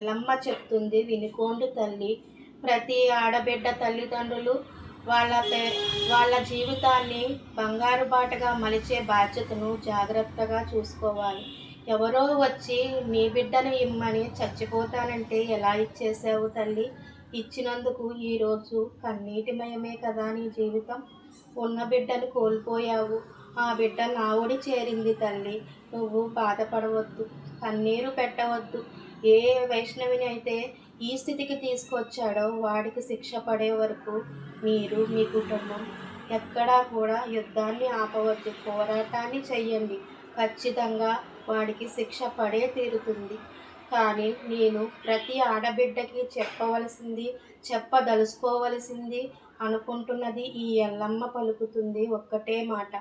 ఎల్లమ్మ చెప్తుంది వినుకోండి తల్లి. ప్రతి ఆడబిడ్డ తల్లిదండ్రులు వాళ్ళ పే వాళ్ళ జీవితాన్ని బంగారు బాటగా మలిచే బాధ్యతను జాగ్రత్తగా చూసుకోవాలి. ఎవరో వచ్చి నీ బిడ్డను ఇమ్మని చచ్చిపోతానంటే ఎలా ఇచ్చేసావు తల్లి? ఇచ్చినందుకు ఈరోజు కన్నీటిమయమే కదా నీ జీవితం. ఉన్న బిడ్డను కోల్పోయావు. ఆ బిడ్డ నా ఒడి చేరింది తల్లి. నువ్వు బాధపడవద్దు, కన్నీరు పెట్టవద్దు. ఏ వైష్ణవిని అయితే ఈ స్థితికి తీసుకొచ్చాడో వాడికి శిక్ష పడే వరకు మీరు మీ కుటుంబం ఎక్కడా కూడా యుద్ధాన్ని ఆపవద్దు, పోరాటాన్ని చెయ్యండి. ఖచ్చితంగా వాడికి శిక్ష పడే తీరుతుంది. కానీ నేను ప్రతి ఆడబిడ్డకి చెప్పవలసింది, చెప్పదలుచుకోవలసింది, అనుకుంటున్నది ఈ ఎల్లమ్మ పలుకుతుంది ఒక్కటే మాట.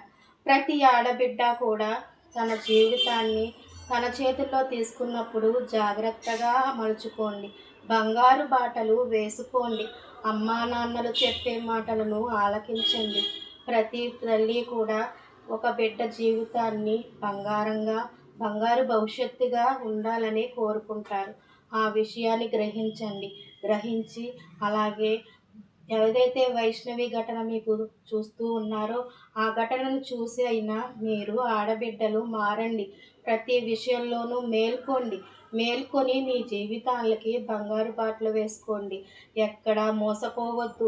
ప్రతి ఆడబిడ్డ కూడా తన జీవితాన్ని తన చేతుల్లో తీసుకున్నప్పుడు జాగ్రత్తగా మలుచుకోండి. బంగారు బాటలు వేసుకోండి. అమ్మా నాన్నలు చెప్పే మాటలను ఆలకించండి. ప్రతి తల్లి కూడా ఒక బిడ్డ జీవితాన్ని బంగారు భవిష్యత్తుగా ఉండాలని కోరుకుంటారు. ఆ విషయాన్ని గ్రహించండి. గ్రహించి అలాగే ఏదైతే వైష్ణవి ఘటన మీకు చూస్తూ ఉన్నారో ఆ ఘటనను చూసి అయినా మీరు ఆడబిడ్డలు మారండి. ప్రతి విషయంలోనూ మేల్కోండి. మేల్కొని మీ జీవితాలకి బంగారు బాటలు వేసుకోండి. ఎక్కడా మోసపోవద్దు.